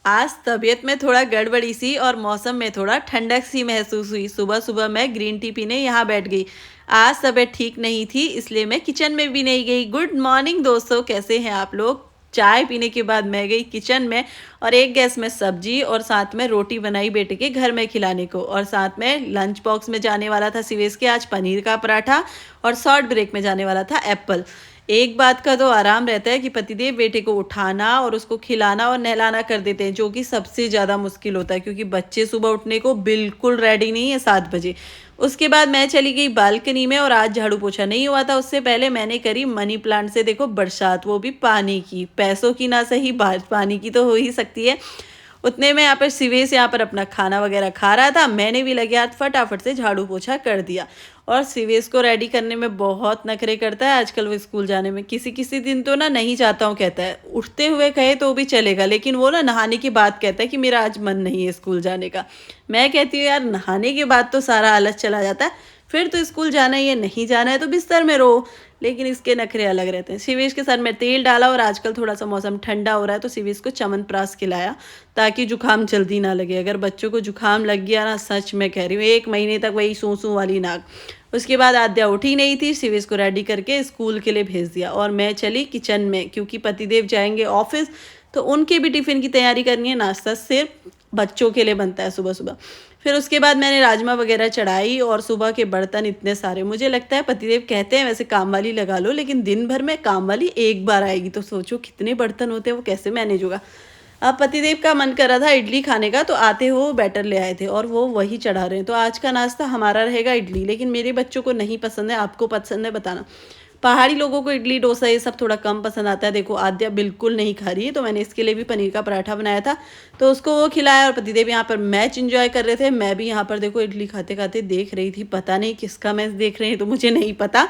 आज तबीयत में थोड़ा गड़बड़ी सी और मौसम में थोड़ा ठंडक सी महसूस हुई। सुबह सुबह मैं ग्रीन टी पीने यहाँ बैठ गई। आज तबीयत ठीक नहीं थी इसलिए मैं किचन में भी नहीं गई। गुड मॉर्निंग दोस्तों, कैसे हैं आप लोग। चाय पीने के बाद मैं गई किचन में और एक गैस में सब्जी और साथ में रोटी बनाई बेटे के घर में खिलाने को, और साथ में लंच बॉक्स में जाने वाला था सिवेश के आज पनीर का पराठा, और शॉर्ट ब्रेक में जाने वाला था एप्पल। एक बात का तो आराम रहता है कि पतिदेव बेटे को उठाना और उसको खिलाना और नहलाना कर देते हैं, जो कि सबसे ज़्यादा मुश्किल होता है क्योंकि बच्चे सुबह उठने को बिल्कुल रेडी नहीं है 7 बजे। उसके बाद मैं चली गई बालकनी में और आज झाड़ू पोछा नहीं हुआ था, उससे पहले मैंने करी मनी प्लांट से देखो बरसात, वो भी पानी की, पैसों की ना सही पानी की तो हो ही सकती है। उतने में यहाँ पर सिवेश यहाँ पर अपना खाना वगैरह खा रहा था, मैंने भी लगे हाथ फटाफट से झाड़ू पोछा कर दिया। और सिवेश को रेडी करने में बहुत नखरे करता है आजकल वो स्कूल जाने में। किसी किसी दिन तो ना नहीं चाहता हूँ कहता है, उठते हुए कहे तो भी चलेगा, लेकिन वो ना नहाने की बात कहता है कि मेरा आज मन नहीं है स्कूल जाने का। मैं कहती हूँ यार नहाने के बाद तो सारा आलस चला जाता है, फिर तो स्कूल जाना ही है, नहीं जाना है तो बिस्तर में रहो। लेकिन इसके नखरे अलग रहते हैं। सिवेश के सर में तेल डाला और आजकल थोड़ा सा मौसम ठंडा हो रहा है तो सिवेश को च्यवनप्राश खिलाया ताकि जुकाम जल्दी ना लगे। अगर बच्चों को जुकाम लग गया ना, सच में कह रही हूँ, 1 महीने तक वही सूसू वाली नाक। उसके बाद आद्या उठी नहीं थी, सिवेश को रेडी करके स्कूल के लिए भेज दिया और मैं चली किचन में क्योंकि पतिदेव जाएंगे ऑफिस तो उनके भी टिफ़िन की तैयारी करनी है। नाश्ता सिर्फ बच्चों के लिए बनता है सुबह सुबह। फिर उसके बाद मैंने राजमा वगैरह चढ़ाई और सुबह के बर्तन इतने सारे, मुझे लगता है पतिदेव कहते हैं वैसे काम वाली लगा लो, लेकिन दिन भर में काम वाली एक बार आएगी तो सोचो कितने बर्तन होते हैं, वो कैसे मैनेज होगा। अब पतिदेव का मन कर रहा था इडली खाने का तो आते हो बैटर ले आए थे और वो वही चढ़ा रहे हैं। तो आज का नाश्ता हमारा रहेगा इडली, लेकिन मेरे बच्चों को नहीं पसंद है, आपको पसंद है बताना। पहाड़ी लोगों को इडली डोसा ये सब थोड़ा कम पसंद आता है। देखो आद्या बिल्कुल नहीं खा रही है तो मैंने इसके लिए भी पनीर का पराठा बनाया था तो उसको वो खिलाया, और पतिदेव यहाँ पर मैच एंजॉय कर रहे थे। मैं भी यहाँ पर देखो इडली खाते खाते देख रही थी, पता नहीं किसका मैच देख रहे हैं तो मुझे नहीं पता,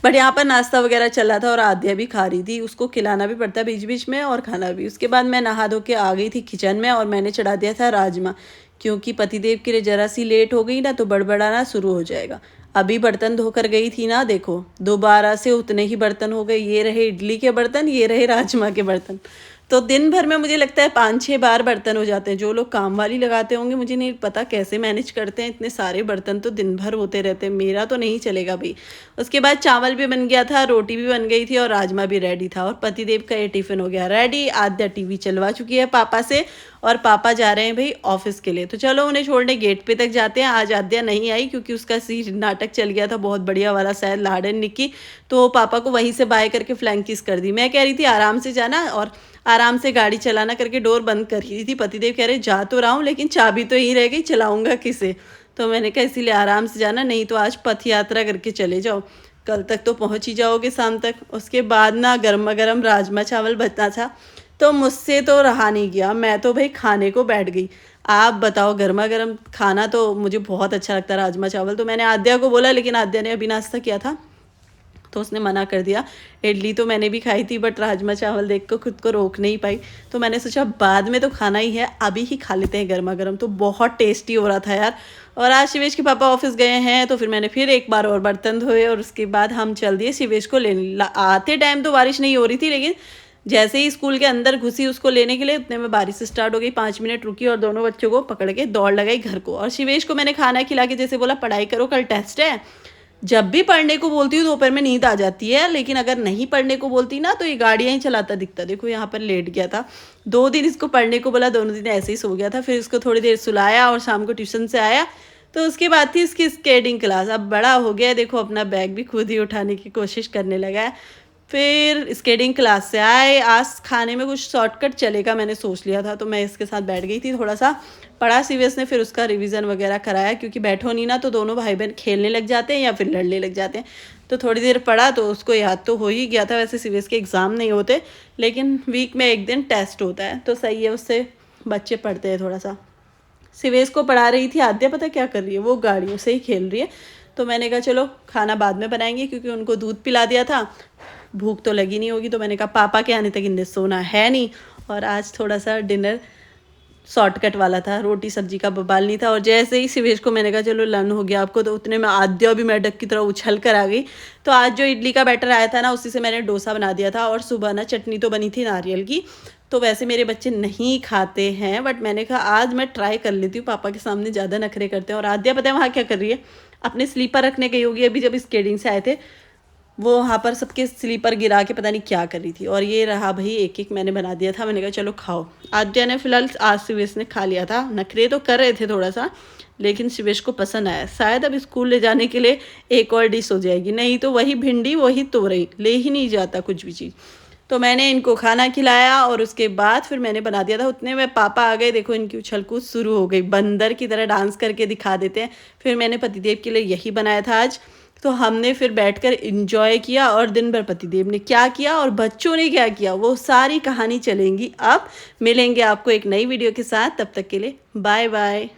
बट यहाँ पर नाश्ता वगैरह चल रहा था और आद्या भी खा रही थी, उसको खिलाना भी पड़ता है बीच बीच में और खाना भी। उसके बाद मैं नहा धो के आ गई थी किचन में और मैंने चढ़ा दिया था राजमा, क्योंकि पतिदेव के लिए ज़रा सी लेट हो गई ना तो बड़बड़ाना शुरू हो जाएगा। अभी बर्तन धोकर गई थी ना, देखो दोबारा से उतने ही बर्तन हो गए, ये रहे इडली के बर्तन, ये रहे राजमा के बर्तन। तो दिन भर में मुझे लगता है 5-6 बार बर्तन हो जाते हैं। जो लोग काम वाली लगाते होंगे मुझे नहीं पता कैसे मैनेज करते हैं, इतने सारे बर्तन तो दिन भर होते रहते हैं, मेरा तो नहीं चलेगा भाई। उसके बाद चावल भी बन गया था, रोटी भी बन गई थी और राजमा भी रेडी था और पतिदेव का ये टिफ़िन हो गया रेडी। आद्या टीवी चलवा चुकी है पापा से और पापा जा रहे हैं भाई ऑफिस के लिए, तो चलो उन्हें छोड़ने गेट पे तक जाते हैं। आज आद्या नहीं आई क्योंकि उसका सी नाटक चल गया था बहुत बढ़िया वाला, शायद लाडन निक्की, तो पापा को वहीं से बाय करके फ्लैंक किस कर दी। मैं कह रही थी आराम से जाना और आराम से गाड़ी चलाना करके डोर बंद कर रही थी। पतिदेव कह रहे जा तो रहा हूँ लेकिन चाबी तो यहीं रह गई, चलाऊंगा किसे। तो मैंने कहा इसीलिए आराम से जाना, नहीं तो आज पथ यात्रा करके चले जाओ, कल तक तो पहुँच ही जाओगे शाम तक। उसके बाद ना गर्मा गर्म राजमा चावल बचा था तो मुझसे तो रहा नहीं गया, मैं तो भाई खाने को बैठ गई। आप बताओ, गर्मा गर्म खाना तो मुझे बहुत अच्छा लगता है राजमा चावल। तो मैंने आद्या को बोला लेकिन आद्या ने अभी नाश्ता किया था तो उसने मना कर दिया। इडली तो मैंने भी खाई थी बट राजमा चावल देख कर खुद को रोक नहीं पाई, तो मैंने सोचा बाद में तो खाना ही है, अभी ही खा लेते हैं गर्मा गर्म। तो बहुत टेस्टी हो रहा था यार। और आज शिवेश के पापा ऑफिस गए हैं तो फिर मैंने फिर एक बार और बर्तन धोए और उसके बाद हम चल दिए शिवेश को लेने। आते टाइम तो बारिश नहीं हो रही थी, लेकिन जैसे ही स्कूल के अंदर घुसी उसको लेने के लिए उतने में बारिश स्टार्ट हो गई। 5 मिनट रुकी और दोनों बच्चों को पकड़ के दौड़ लगाई घर को। और शिवेश को मैंने खाना खिला के जैसे बोला पढ़ाई करो कल टेस्ट है। जब भी पढ़ने को बोलती हूँ दोपहर में नींद आ जाती है, लेकिन अगर नहीं पढ़ने को बोलती ना तो ये गाड़ियाँ ही चलाता दिखता। देखो यहाँ पर लेट गया था, 2 दिन इसको पढ़ने को बोला, दोनों दिन ऐसे ही सो गया था। फिर इसको थोड़ी देर सुलाया और शाम को ट्यूशन से आया तो उसके बाद थी इसकी स्केटिंग क्लास। अब बड़ा हो गया, देखो अपना बैग भी खुद ही उठाने की कोशिश करने लगा है। फिर स्केटिंग क्लास से आए, आज खाने में कुछ शॉर्टकट चलेगा मैंने सोच लिया था तो मैं इसके साथ बैठ गई थी, थोड़ा सा पढ़ा सीवीएस ने, फिर उसका रिवीजन वगैरह कराया क्योंकि बैठो नहीं ना तो दोनों भाई बहन खेलने लग जाते हैं या फिर लड़ने लग जाते हैं। तो थोड़ी देर पढ़ा तो उसको याद तो हो ही गया था। वैसे सीवीएस के एग्ज़ाम नहीं होते लेकिन वीक में एक दिन टेस्ट होता है तो सही है, उससे बच्चे पढ़ते हैं थोड़ा सा। सीवीएस को पढ़ा रही थी आद्या, पता क्या कर रही है, वो गाड़ियों से ही खेल रही है। तो मैंने कहा चलो खाना बाद में बनाएंगे क्योंकि उनको दूध पिला दिया था, भूख तो लगी नहीं होगी। तो मैंने कहा पापा के आने तक इन्हें सोना है नहीं। और आज थोड़ा सा डिनर शॉर्टकट वाला था, रोटी सब्जी का बवाल नहीं था। और जैसे ही शिवेश को मैंने कहा चलो लन हो गया आपको, तो उतने में आद्या भी मेढक की तरह उछल कर आ गई। तो आज जो इडली का बैटर आया था ना उसी से मैंने डोसा बना दिया था और सुबह ना चटनी तो बनी थी नारियल की, तो वैसे मेरे बच्चे नहीं खाते हैं, बट मैंने कहा आज मैं ट्राई कर लेती हूँ। पापा के सामने ज़्यादा नखरे करते हैं। और आद्या पता है वहाँ क्या कर रही है, अपने स्लीपर रखने गई होगी। अभी जब स्केटिंग से आए थे वो वहाँ पर सबके स्लीपर गिरा के पता नहीं क्या कर रही थी। और ये रहा भाई, एक एक मैंने बना दिया था। मैंने कहा चलो खाओ। आद्या ने फिलहाल आज शिवेश ने खा लिया था। नखरे तो कर रहे थे थोड़ा सा, लेकिन शिवेश को पसंद आया। शायद अब स्कूल ले जाने के लिए एक और डिश हो जाएगी, नहीं तो वही भिंडी वही तोरई, ले ही नहीं जाता कुछ भी चीज़। तो मैंने इनको खाना खिलाया और उसके बाद फिर मैंने बना दिया था। उतने में पापा आ गए। देखो इनकी उछल कूद शुरू हो गई, बंदर की तरह डांस करके दिखा देते हैं। फिर मैंने पतिदेव के लिए यही बनाया था आज। तो हमने फिर बैठकर एंजॉय किया। और दिन भर पतिदेव ने क्या किया और बच्चों ने क्या किया, वो सारी कहानी चलेंगी। अब मिलेंगे आपको एक नई वीडियो के साथ, तब तक के लिए बाय बाय।